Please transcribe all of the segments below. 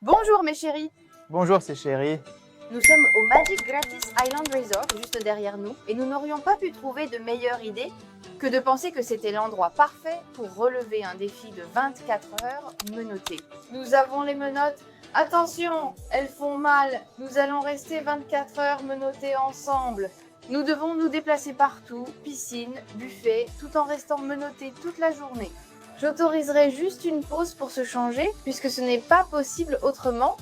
Bonjour mes chéris. Bonjour, c'est Chéri. Nous sommes au Magic Gratis Island Resort, juste derrière nous, et nous n'aurions pas pu trouver de meilleure idée que de penser que c'était l'endroit parfait pour relever un défi de 24 heures menotté. Nous avons les menottes. Attention, elles font mal. Nous allons rester 24 heures menottés ensemble. Nous devons nous déplacer partout, piscine, buffet, tout en restant menottés toute la journée. J'autoriserai juste une pause pour se changer, puisque ce n'est pas possible autrement.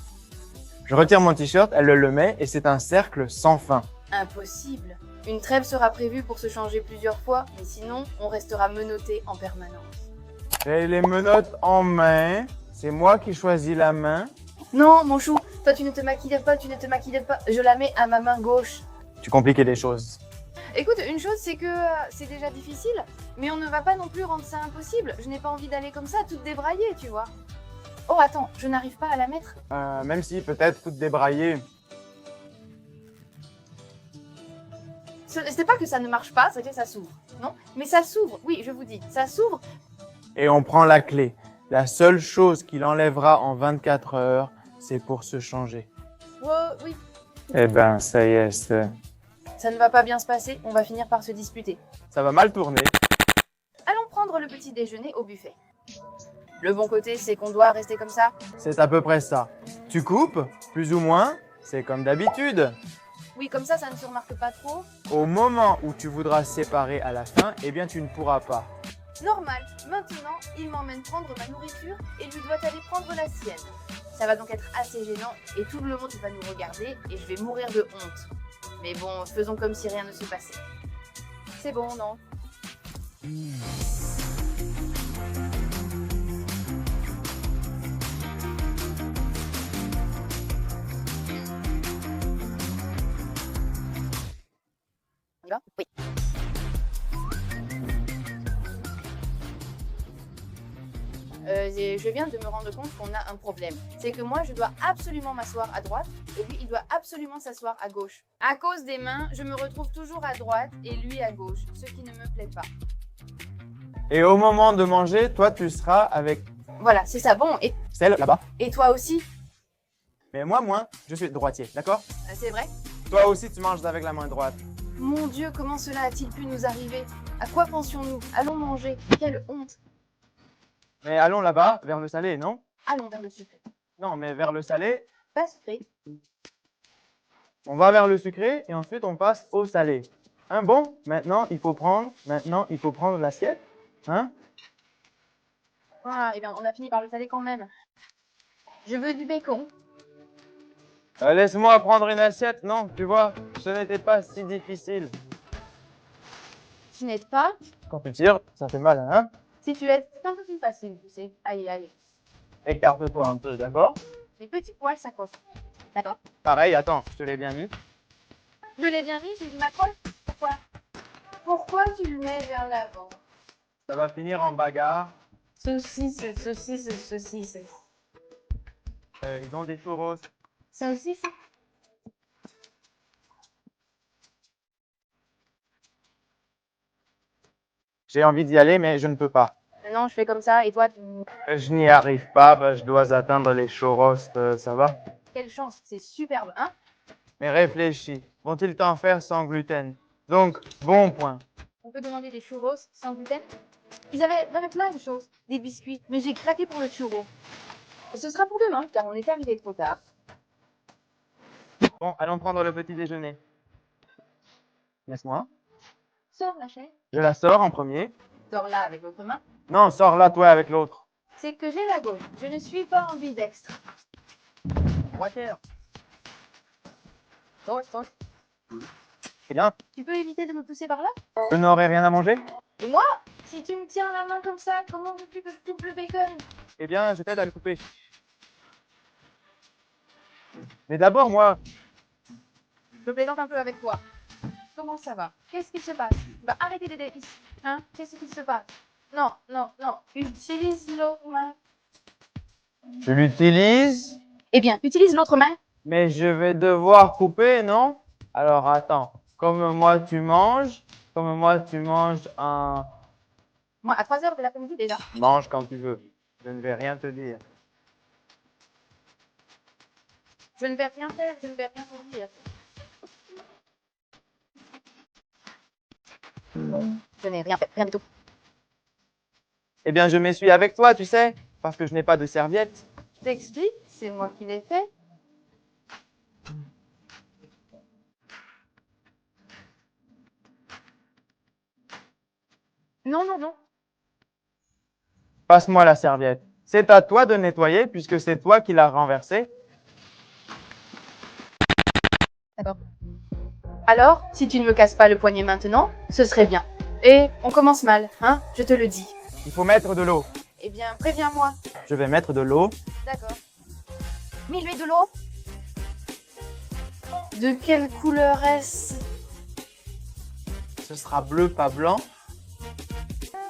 Je retire mon t-shirt, elle le met et c'est un cercle sans fin. Impossible. Une trêve sera prévue pour se changer plusieurs fois, mais sinon, on restera menotté en permanence. J'ai les menottes en main. C'est moi qui choisis la main. Non, mon chou, toi tu ne te maquilles pas, tu ne te maquilles pas. Je la mets à ma main gauche. Tu compliquais les choses. Écoute, une chose, c'est que c'est déjà difficile, mais on ne va pas non plus rendre ça impossible. Je n'ai pas envie d'aller comme ça, toute débraillée, tu vois. Oh, attends, je n'arrive pas à la mettre. Même si peut-être toute débraillée. C'est pas que ça ne marche pas, c'est que ça s'ouvre, non? Mais ça s'ouvre, oui, je vous dis, ça s'ouvre. Et on prend la clé. La seule chose qu'il enlèvera en 24 heures, c'est pour se changer. Oh, oui, Eh ben, ça y est, ça ne va pas bien se passer, on va finir par se disputer. ça va mal tourner. Allons prendre le petit déjeuner au buffet. Le bon côté, c'est qu'on doit rester comme ça. C'est à peu près ça. Tu coupes, plus ou moins, c'est comme d'habitude. Oui, comme ça ne se remarque pas trop. Au moment où tu voudras séparer à la fin, eh bien tu ne pourras pas. Normal. Maintenant, il m'emmène prendre ma nourriture et lui doit aller prendre la sienne. Ça va donc être assez gênant et tout le monde va nous regarder et je vais mourir de honte. Mais bon, faisons comme si rien ne se passait. C'est bon, non? Là? Oui. Je viens de me rendre compte qu'on a un problème. C'est que moi, je dois absolument m'asseoir à droite et lui, il doit absolument s'asseoir à gauche. À cause des mains, je me retrouve toujours à droite et lui à gauche, ce qui ne me plaît pas. Et au moment de manger, toi tu seras avec Voilà, c'est ça. Bon, celle là-bas. et toi aussi? Mais moi, moins, je suis droitier, d'accord? C'est vrai? Toi aussi, tu manges avec la main droite. Mon Dieu, comment cela a-t-il pu nous arriver? À quoi pensions-nous? Allons manger. Quelle honte! Mais allons là-bas, vers le salé, non? Allons vers le sucré. Non, mais vers le salé, Pas sucré. on va vers le sucré et ensuite on passe au salé. Hein, bon, maintenant il faut prendre l'assiette. Hein? Ah, et bien, on a fini par le saler quand même. Je veux du bacon. Laisse-moi prendre une assiette. Non, tu vois, ce n'était pas si difficile. Tu n'aides pas? Quand tu tires, ça fait mal, hein? Si tu aides, c'est un peu plus facile, tu sais. Allez, allez. Écarte-toi un peu, d'accord? Les petits poils, ça colle. D'accord? Pareil, attends, je te l'ai bien mis. Je l'ai bien mis, j'ai dit ma colle. Pourquoi? Pourquoi tu le mets vers l'avant? Ça va finir en bagarre. Saucisse, saucisse, saucisse. Ils ont des churros. Saucisse? J'ai envie d'y aller, mais je ne peux pas. Non, je fais comme ça, et toi, Je n'y arrive pas, bah, je dois atteindre les churros, ça va? quelle chance, c'est superbe, hein? Mais réfléchis, vont-ils t'en faire sans gluten? Donc, bon point. On peut demander des churros sans gluten? Ils avaient plein de choses. Des biscuits, mais j'ai craqué pour le churro. Ce sera pour demain, car on est arrivé trop tard. Bon, allons prendre le petit déjeuner. Laisse-moi. Sors la chaise, Je la sors en premier. sors là avec votre main. Non, sors là, toi, avec l'autre. C'est que j'ai la gauche, je ne suis pas ambidextre. Droitière. Sors. Eh bien, Tu peux éviter de me pousser par là? je n'aurai rien à manger? Et moi? Si tu me tiens la main comme ça, comment veux-tu que je coupe le bacon? Eh bien, je t'aide à le couper. Mais d'abord, moi, Je plaisante un peu avec toi. Comment ça va? Qu'est-ce qui se passe? Bah arrêtez d'aider ici. Hein? Qu'est-ce qui se passe? Non. Utilise l'autre main. je l'utilise, Eh bien, utilise l'autre main. mais je vais devoir couper, non? Alors, attends. Comme moi, tu manges un... Moi, à 3 heures de l'après-midi déjà. Mange quand tu veux. Je ne vais rien te dire. Je ne vais rien faire, je ne vais rien vous dire. Je n'ai rien fait, rien du tout. Eh bien, je m'essuie avec toi, tu sais, parce que je n'ai pas de serviette. T'expliques, c'est moi qui l'ai fait. Non, non, non. Passe-moi la serviette. C'est à toi de nettoyer puisque c'est toi qui l'as renversé. D'accord. Alors, si tu ne me casses pas le poignet maintenant, ce serait bien. Et on commence mal, hein, je te le dis. Il faut mettre de l'eau. Eh bien, préviens-moi. Je vais mettre de l'eau. D'accord. Mets-lui de l'eau. De quelle couleur est-ce? Ce sera bleu, pas blanc.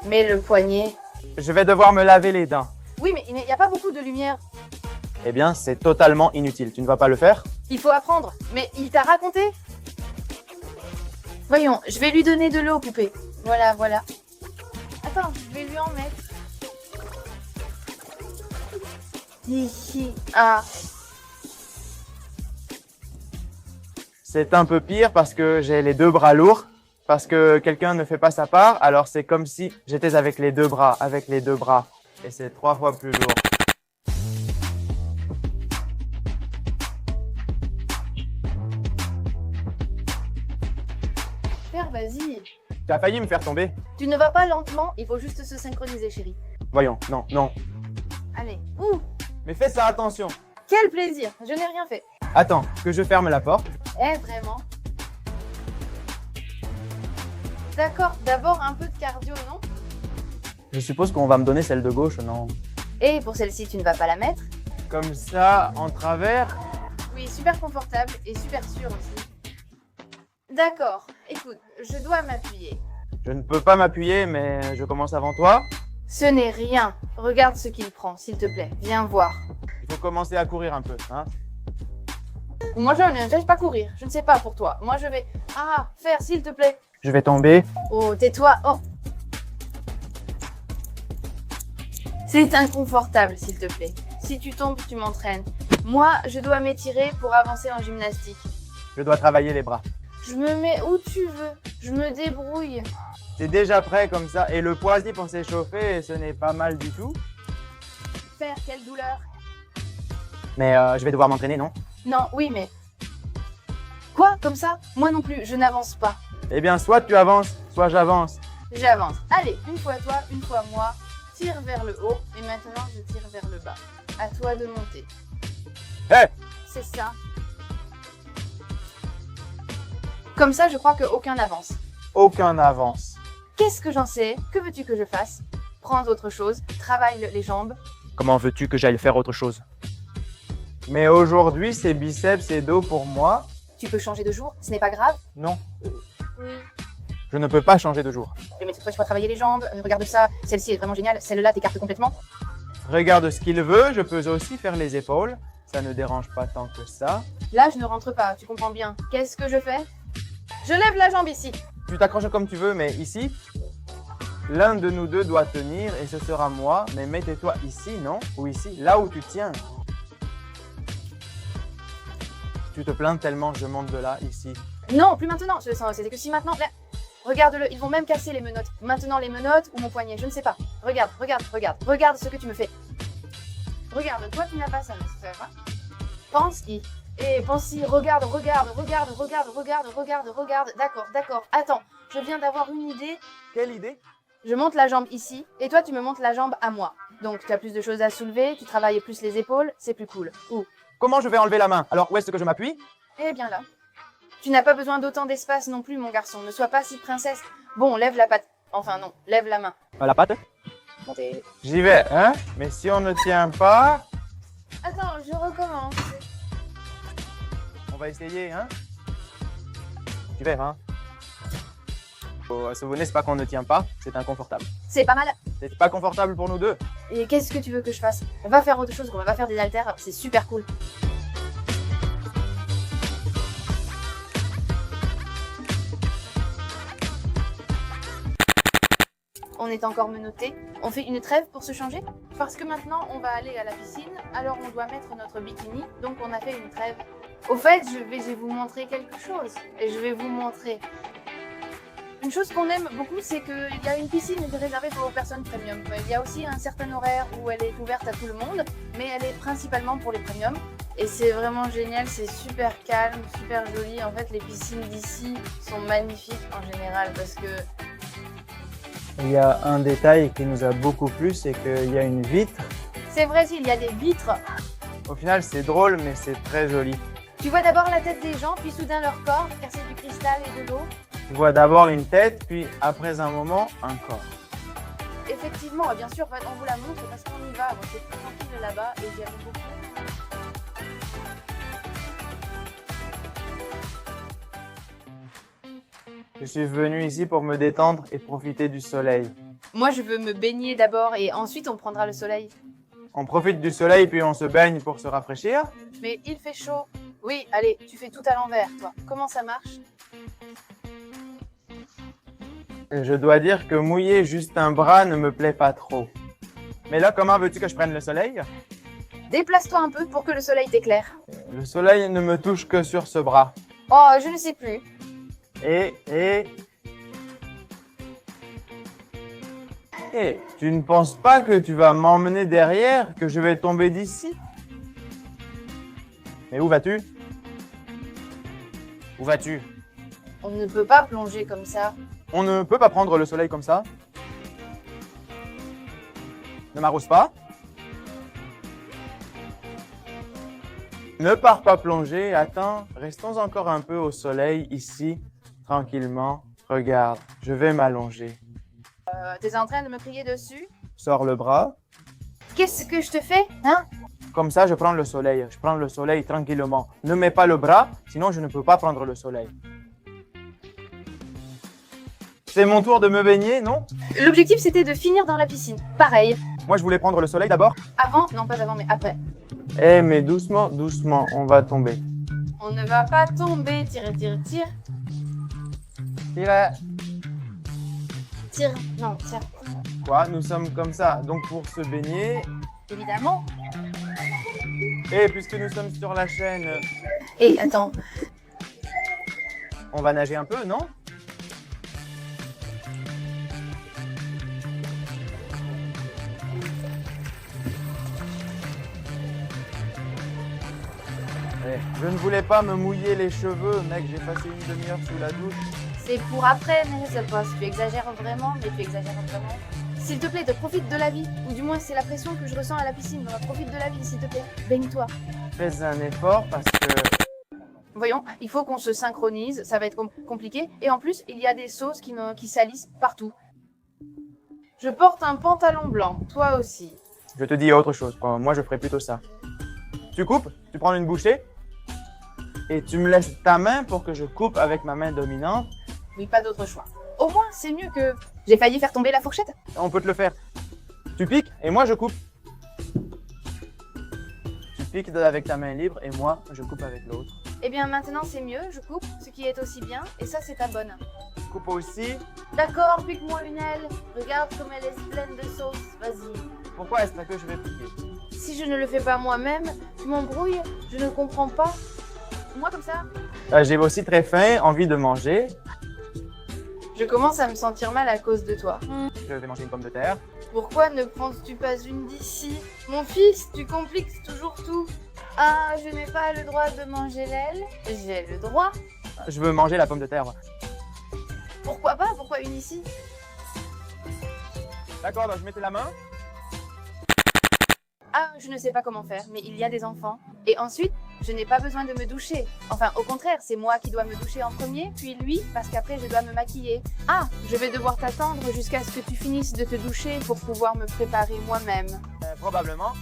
Mets le poignet. Je vais devoir me laver les dents. Oui, mais il n'y a pas beaucoup de lumière. Eh bien, c'est totalement inutile. Tu ne vas pas le faire? Il faut apprendre. Mais il t'a raconté? Voyons, je vais lui donner de l'eau, poupée. Voilà, voilà. Attends, je vais lui en mettre. Hihi, ah. C'est un peu pire parce que j'ai les deux bras lourds. Parce que quelqu'un ne fait pas sa part. Alors, c'est comme si j'étais avec les deux bras. Et c'est 3 fois plus lourd. Père, vas-y. Tu as failli me faire tomber. Tu ne vas pas lentement, il faut juste se synchroniser, chérie. Voyons, non, non. Allez. Ouh, Mais fais ça, attention. quel plaisir. Je n'ai rien fait. Attends, que je ferme la porte. Eh, vraiment? D'accord, d'abord un peu de cardio, non? Je suppose qu'on va me donner celle de gauche, non? Et pour celle-ci, tu ne vas pas la mettre? Comme ça, en travers. Oui, super confortable et super sûr aussi. D'accord, écoute, je dois m'appuyer. Je ne peux pas m'appuyer, mais je commence avant toi. Ce n'est rien. Regarde ce qu'il prend, s'il te plaît. Viens voir. Il faut commencer à courir un peu, hein? Moi, je ne sais pas courir. Je ne sais pas pour toi. Moi, je vais... Ah, faire, s'il te plaît. Je vais tomber. Oh, tais-toi. Oh. C'est inconfortable, s'il te plaît. Si tu tombes, tu m'entraînes. Moi, je dois m'étirer pour avancer en gymnastique. Je dois travailler les bras. Je me mets où tu veux. Je me débrouille. C'est déjà prêt comme ça. Et le poids pour s'échauffer, et ce n'est pas mal du tout. Faire, quelle douleur. Mais je vais devoir m'entraîner, non? Non, oui, mais... Quoi, comme ça? Moi non plus, je n'avance pas. Eh bien, soit tu avances, soit j'avance. J'avance. Allez, une fois toi, une fois moi. Tire vers le haut et maintenant je tire vers le bas. À toi de monter. Hé! C'est ça. Comme ça, je crois qu'aucun n'avance. Aucun n'avance. Qu'est-ce que j'en sais? Que veux-tu que je fasse? Prends autre chose, travaille les jambes. Comment veux-tu que j'aille faire autre chose? Mais aujourd'hui, c'est biceps et dos pour moi. Tu peux changer de jour, ce n'est pas grave. Non, Oui. je ne peux pas changer de jour. Mais cette fois, tu vas travailler les jambes. Regarde ça, celle-ci est vraiment géniale. Celle-là t'écarte complètement. Regarde ce qu'il veut, je peux aussi faire les épaules. Ça ne dérange pas tant que ça. Là, je ne rentre pas, tu comprends bien. Qu'est-ce que je fais? Je lève la jambe ici. Tu t'accroches comme tu veux, mais ici, l'un de nous deux doit tenir et ce sera moi. Mais mettez-toi ici, non? Ou ici, là où tu tiens. Tu te plains tellement, je monte de là, ici. Non, plus maintenant. C'était que si maintenant. Là. Regarde-le, ils vont même casser les menottes. Maintenant les menottes ou mon poignet, je ne sais pas. Regarde, regarde, regarde. Regarde ce que tu me fais. Regarde, toi tu n'as pas ça, mais ça va. Pense-y. Et pense-y, regarde, regarde, regarde, regarde, regarde, regarde, regarde. D'accord, d'accord. Attends, je viens d'avoir une idée. Quelle idée? Je monte la jambe ici et toi tu me montes la jambe à moi. Donc tu as plus de choses à soulever, tu travailles plus les épaules, c'est plus cool. Où? Comment je vais enlever la main? Alors, où est-ce que je m'appuie? Eh bien là. Tu n'as pas besoin d'autant d'espace non plus, mon garçon. Ne sois pas si princesse. Bon, lève la patte. Enfin non, lève la main. La patte? Montez. J'y vais, hein? Mais si on ne tient pas, Attends, je recommence. on va essayer, hein? Tu verras, hein? Faut se souvenir, c'est pas qu'on ne tient pas, c'est inconfortable. C'est pas mal. C'est pas confortable pour nous deux. Et qu'est-ce que tu veux que je fasse? On va faire autre chose, on va faire des haltères, c'est super cool. on est encore menotté. On fait une trêve pour se changer parce que maintenant on va aller à la piscine, alors on doit mettre notre bikini, donc on a fait une trêve. Au fait, je vais vous montrer quelque chose et je vais vous montrer. Une chose qu'on aime beaucoup, c'est qu'il y a une piscine réservée pour les personnes premium. Il y a aussi un certain horaire où elle est ouverte à tout le monde, mais elle est principalement pour les premiums. Et c'est vraiment génial, c'est super calme, super joli. En fait, les piscines d'ici sont magnifiques en général parce que... Il y a un détail qui nous a beaucoup plu, c'est qu'il y a une vitre. C'est vrai, il y a des vitres. Au final, c'est drôle, mais c'est très joli. Tu vois d'abord la tête des gens, puis soudain leur corps, car c'est du cristal et de l'eau. Tu vois d'abord une tête, puis après un moment, un corps. Effectivement, bien sûr, on vous la montre parce qu'on y va. Bon, c'est plus tranquille là-bas et j'aime beaucoup. Je suis venu ici pour me détendre et profiter du soleil. Moi, je veux me baigner d'abord et ensuite on prendra le soleil. On profite du soleil puis on se baigne pour se rafraîchir. Mais il fait chaud. Oui, allez, tu fais tout à l'envers, toi. Comment ça marche? Et je dois dire que mouiller juste un bras ne me plaît pas trop. Mais là, comment veux-tu que je prenne le soleil? Déplace-toi un peu pour que le soleil t'éclaire. Le soleil ne me touche que sur ce bras. Oh, je ne sais plus. Et tu ne penses pas que tu vas m'emmener derrière, que je vais tomber d'ici? Mais où vas-tu? Où vas-tu? On ne peut pas plonger comme ça. On ne peut pas prendre le soleil comme ça. Ne m'arrose pas. Ne pars pas plonger. Attends, restons encore un peu au soleil ici, tranquillement. Regarde, je vais m'allonger. T'es en train de me crier dessus? Sors le bras. Qu'est-ce que je te fais, hein? Comme ça, je prends le soleil. Je prends le soleil tranquillement. Ne mets pas le bras, sinon je ne peux pas prendre le soleil. C'est mon tour de me baigner, non? L'objectif, c'était de finir dans la piscine. Pareil. Moi, je voulais prendre le soleil d'abord. Avant? Non, pas avant, mais après. Eh, mais doucement, doucement, on va tomber. On ne va pas tomber. Tire, tire, tire. Tire. Tire. Non, tire. Quoi? Nous sommes comme ça. Donc, pour se baigner... Évidemment. Et puisque nous sommes sur la chaîne, Et attends. on va nager un peu, non? Je ne voulais pas me mouiller les cheveux, mec, j'ai passé une demi-heure sous la douche. C'est pour après, mais ça passe. Tu exagères vraiment, mais tu exagères vraiment. S'il te plaît, profite de la vie. Ou du moins, c'est la pression que je ressens à la piscine. Donc, profite de la vie, s'il te plaît. Baigne-toi. Fais un effort parce que... Voyons, il faut qu'on se synchronise. Ça va être compliqué. Et en plus, il y a des sauces qui salissent partout. Je porte un pantalon blanc. Toi aussi. Je te dis autre chose. Moi, je ferais plutôt ça. Tu coupes, tu prends une bouchée et tu me laisses ta main pour que je coupe avec ma main dominante. Oui, pas d'autre choix. Au moins, c'est mieux que... J'ai failli faire tomber la fourchette. On peut te le faire. Tu piques et moi, je coupe. Tu piques avec ta main libre et moi, je coupe avec l'autre. Eh bien, maintenant, c'est mieux. Je coupe, ce qui est aussi bien. Et ça, c'est ta bonne. Coupe aussi. D'accord, pique-moi une aile. Regarde comme elle est pleine de sauce. Vas-y. Pourquoi est-ce que je vais piquer? Si je ne le fais pas moi-même, tu m'embrouilles. Je ne comprends pas. Moi, comme ça, J'ai aussi très faim, envie de manger. je commence à me sentir mal à cause de toi. Je vais manger une pomme de terre. Pourquoi ne prends-tu pas une d'ici? Mon fils, tu compliques toujours tout. Ah, je n'ai pas le droit de manger l'aile. J'ai le droit. Je veux manger la pomme de terre. Pourquoi pas? Pourquoi une ici? D'accord, donc je mettais la main. Ah, je ne sais pas comment faire, mais il y a des enfants. Et ensuite, je n'ai pas besoin de me doucher. Enfin, au contraire, c'est moi qui dois me doucher en premier, puis lui, parce qu'après, je dois me maquiller. Ah, je vais devoir t'attendre jusqu'à ce que tu finisses de te doucher pour pouvoir me préparer moi-même. Probablement.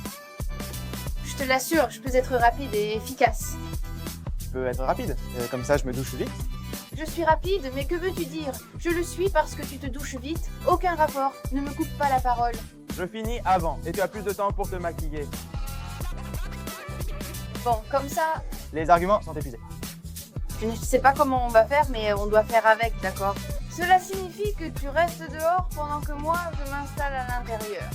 Je te l'assure, je peux être rapide et efficace. Je peux être rapide. Comme ça, je me douche vite. Je suis rapide, mais que veux-tu dire? Je le suis parce que tu te douches vite. Aucun rapport, ne me coupe pas la parole. Je finis avant et tu as plus de temps pour te maquiller. Bon, comme ça, Les arguments sont épuisés. je ne sais pas comment on va faire, mais on doit faire avec, d'accord? Cela signifie que tu restes dehors pendant que moi, je m'installe à l'intérieur.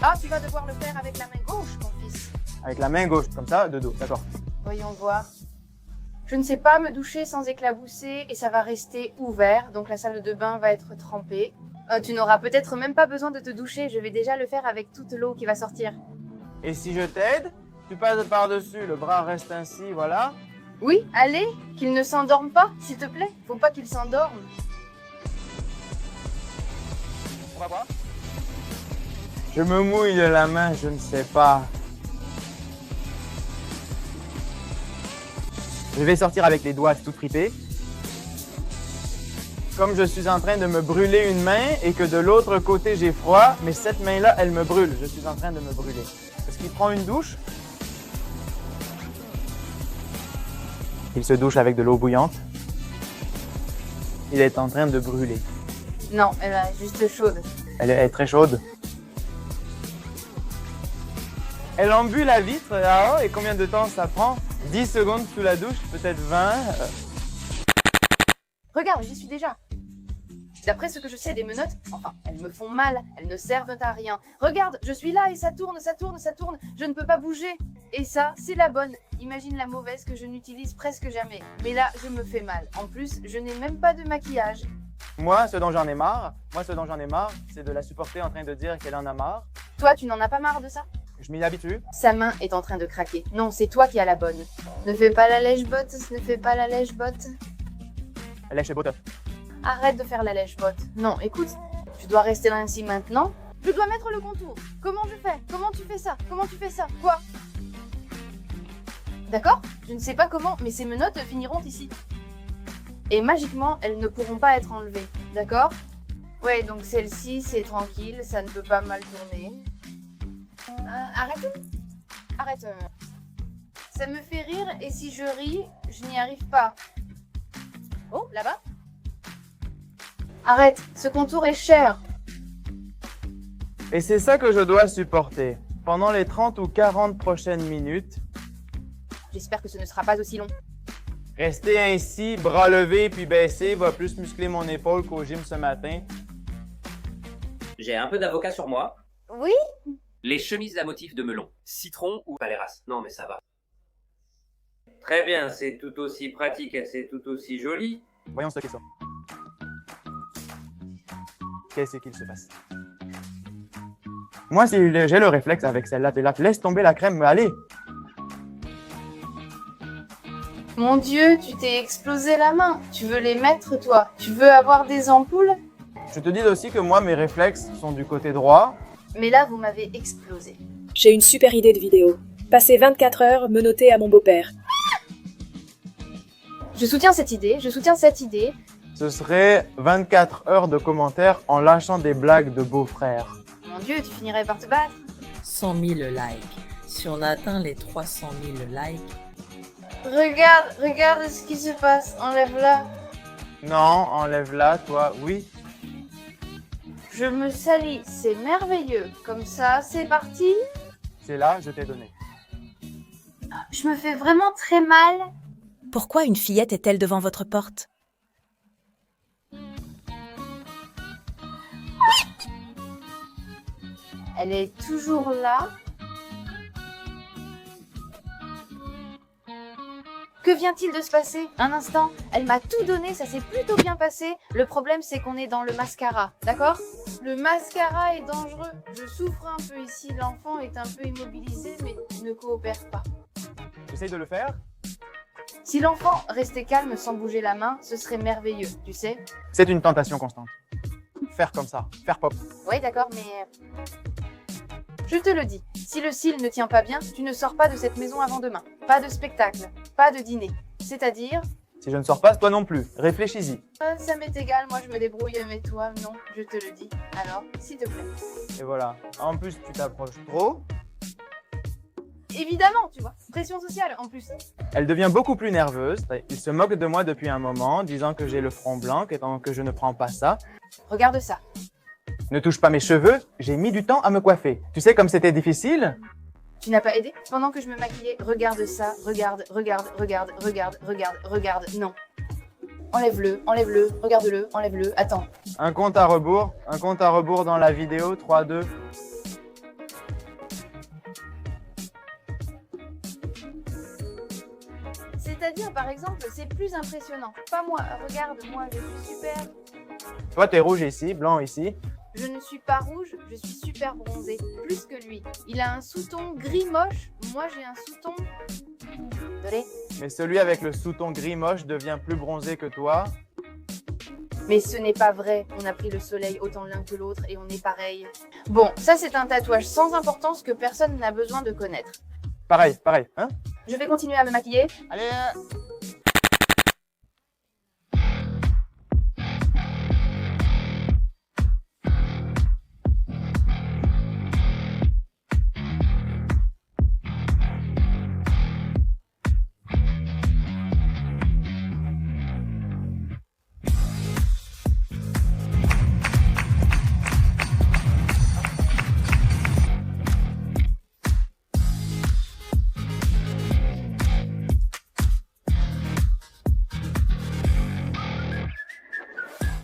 Ah, tu vas devoir le faire avec la main gauche, mon fils. Avec la main gauche, comme ça, de dos, d'accord. Voyons voir. Je ne sais pas me doucher sans éclabousser et ça va rester ouvert, donc la salle de bain va être trempée. Tu n'auras peut-être même pas besoin de te doucher, je vais déjà le faire avec toute l'eau qui va sortir. Et si je t'aide, tu passes par-dessus, le bras reste ainsi, voilà. Oui, allez, qu'il ne s'endorme pas, s'il te plaît. Faut pas qu'il s'endorme. On va voir. Je me mouille la main, je ne sais pas. Je vais sortir avec les doigts tout fripés. Comme je suis en train de me brûler une main et que de l'autre côté j'ai froid, mais cette main-là, elle me brûle. Je suis en train de me brûler. Est-ce qu'il prend une douche? Il se douche avec de l'eau bouillante. Il est en train de brûler. Non, elle est juste chaude. Elle est très chaude. Elle embue la vitre là-haut et combien de temps ça prend? 10 secondes sous la douche, peut-être 20. Regarde, j'y suis déjà. D'après ce que je sais des menottes, enfin, elles me font mal, elles ne servent à rien. Regarde, je suis là et ça tourne, ça tourne, ça tourne, je ne peux pas bouger. Et ça, c'est la bonne. Imagine la mauvaise que je n'utilise presque jamais. Mais là, je me fais mal. En plus, je n'ai même pas de maquillage. Moi, ce dont j'en ai marre, c'est de la supporter en train de dire qu'elle en a marre. Toi, tu n'en as pas marre de ça? Je m'y habitue. Sa main est en train de craquer. Non, c'est toi qui as la bonne. Ne fais pas la lèche-botte, ne fais pas la lèche-botte. Elle est chez Botte. Arrête de faire la lèche-botte. Non, écoute, tu dois rester là ainsi maintenant. Je dois mettre le contour. Comment je fais? Comment tu fais ça? Comment tu fais ça? Quoi? D'accord? Je ne sais pas comment, mais ces menottes finiront ici. Et magiquement, elles ne pourront pas être enlevées. D'accord? Ouais, donc celle-ci, c'est tranquille, ça ne peut pas mal tourner. Arrête. Arrête. Ça me fait rire et si je ris, je n'y arrive pas. Oh, là-bas? Arrête, ce contour est cher. Et c'est ça que je dois supporter. Pendant les 30 ou 40 prochaines minutes, J'espère que ce ne sera pas aussi long. rester ainsi, bras levés puis baissés, va plus muscler mon épaule qu'au gym ce matin. J'ai un peu d'avocat sur moi. Oui? Les chemises à motif de melon. Citron ou Paléras. Non mais ça va. Très bien, c'est tout aussi pratique et c'est tout aussi joli. Voyons ce qu'est ça. Qu'est-ce qu'il se passe? Moi, si j'ai le réflexe avec celle-là, t'es là, laisse tomber la crème, mais allez! Mon Dieu, tu t'es explosé la main. Tu veux les mettre, toi? Tu veux avoir des ampoules? Je te dis aussi que moi, mes réflexes sont du côté droit. Mais là, vous m'avez explosé. J'ai une super idée de vidéo. Passer 24 heures menottée à mon beau-père. Je soutiens cette idée, je soutiens cette idée. Ce serait 24 heures de commentaires en lâchant des blagues de beau-frère. Mon Dieu, tu finirais par te battre. 100 000 likes. Si on atteint les 300 000 likes, Regarde ce qui se passe. Enlève-la. Non, enlève-la, toi, oui. Je me salis, c'est merveilleux. Comme ça, c'est parti. C'est là, je t'ai donné. Je me fais vraiment très mal. Pourquoi une fillette est-elle devant votre porte? Elle est toujours là. Que vient-il de se passer? Un instant, elle m'a tout donné, ça s'est plutôt bien passé. Le problème, c'est qu'on est dans le mascara, d'accord? Le mascara est dangereux. Je souffre un peu ici, l'enfant est un peu immobilisé, mais ne coopère pas. J'essaye de le faire. Si l'enfant restait calme sans bouger la main, ce serait merveilleux, tu sais? C'est une tentation constante. Faire comme ça, faire pop. Oui, d'accord, mais... Je te le dis, si le cil ne tient pas bien, tu ne sors pas de cette maison avant demain. Pas de spectacle, pas de dîner. C'est-à-dire... Si je ne sors pas, toi non plus. Réfléchis-y. Ça m'est égal, moi je me débrouille, mais toi, non, je te le dis. Alors, s'il te plaît. Et voilà. En plus, tu t'approches trop. Évidemment, tu vois, pression sociale en plus. Elle devient beaucoup plus nerveuse. Il se moque de moi depuis un moment, disant que j'ai le front blanc, étant que je ne prends pas ça. Regarde ça. Ne touche pas mes cheveux, j'ai mis du temps à me coiffer. Tu sais comme c'était difficile? Tu n'as pas aidé? Pendant que je me maquillais, regarde ça, regarde, non. Enlève-le, enlève-le, regarde-le, enlève-le. Attends. Un compte à rebours dans la vidéo, 3, 2. C'est-à-dire, par exemple, c'est plus impressionnant. Pas moi, regarde, moi, je suis super. Toi, t'es rouge ici, blanc ici. Je ne suis pas rouge, je suis super bronzée. Plus que lui. Il a un sous-ton gris moche, moi j'ai un sous-ton... Désolé. Mais celui avec le sous-ton gris moche devient plus bronzé que toi. Mais ce n'est pas vrai, on a pris le soleil autant l'un que l'autre et on est pareil. Bon, ça c'est un tatouage sans importance que personne n'a besoin de connaître. Pareil, hein? Je vais continuer à me maquiller. Allez,